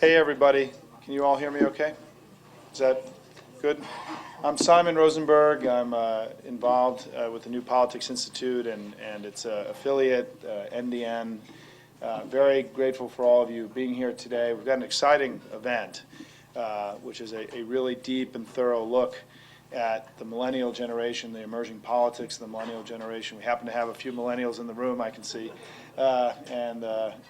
Hey, everybody. Can you all hear me okay? Is that good? I'm Simon Rosenberg. I'm involved with the New Politics Institute and its affiliate, NDN. Very grateful for all of you being here today. We've got an exciting event, which is a really deep and thorough look at the millennial generation, the emerging politics of the millennial generation. We happen to have a few millennials in the room, I can see. And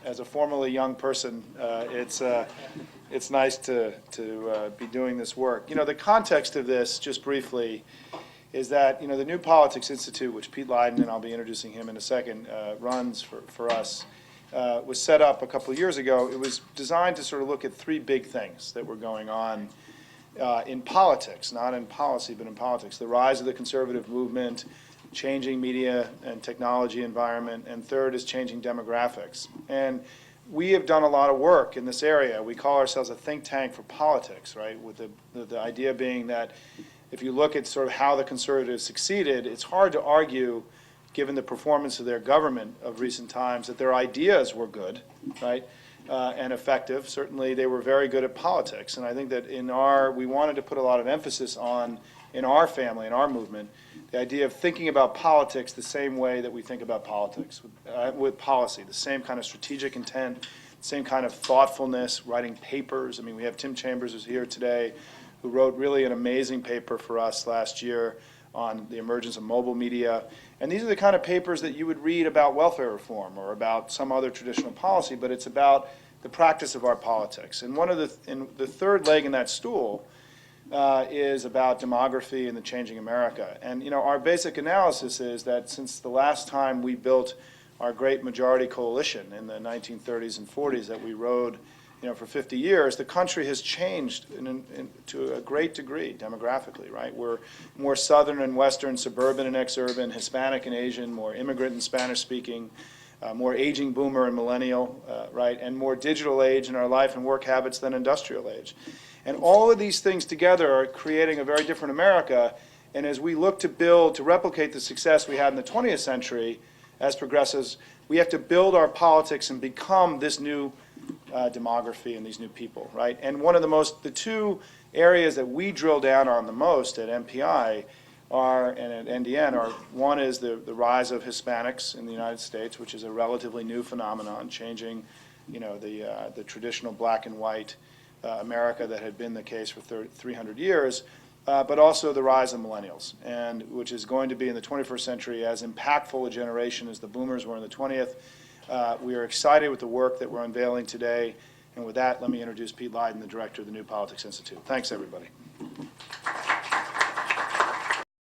as a formerly young person, it's nice to be doing this work. You know, the context of this, just briefly, is that, you know, the New Politics Institute, which Pete Leiden, and I'll be introducing him in a second, runs for us, was set up a couple of years ago. It was designed to sort of look at three big things that were going on in politics, not in policy, but in politics. The rise of the conservative movement, changing media and technology environment, and third is changing demographics. And we have done a lot of work in this area. We call ourselves a think tank for politics, right? With the idea being that if you look at sort of how the conservatives succeeded, it's hard to argue, given the performance of their government of recent times, that their ideas were good, right? And effective. Certainly they were very good at politics. And I think that we wanted to put a lot of emphasis on, in our family, in our movement, the idea of thinking about politics the same way that we think about politics, with policy, the same kind of strategic intent, same kind of thoughtfulness, writing papers. I mean, we have Tim Chambers who's here today, who wrote really an amazing paper for us last year on the emergence of mobile media. And these are the kind of papers that you would read about welfare reform or about some other traditional policy, but it's about the practice of our politics. And the third leg in that stool is about demography and the changing America. And, you know, our basic analysis is that since the last time we built our great majority coalition in the 1930s and 40s that we rode, you know, for 50 years, the country has changed to a great degree demographically, right? We're more southern and western, suburban and exurban, Hispanic and Asian, more immigrant and Spanish-speaking, more aging boomer and millennial, right? And more digital age in our life and work habits than industrial age. And all of these things together are creating a very different America. And as we look to replicate the success we had in the 20th century as progressives, we have to build our politics and become this new demography and these new people, right? And the two areas that we drill down on the most at MPI and at NDN one is the rise of Hispanics in the United States, which is a relatively new phenomenon, changing, you know, the traditional black and white America that had been the case for 300 years, but also the rise of millennials, and which is going to be in the 21st century as impactful a generation as the boomers were in the 20th. We are excited with the work that we're unveiling today. And with that, let me introduce Pete Leiden, the director of the New Politics Institute. Thanks, everybody.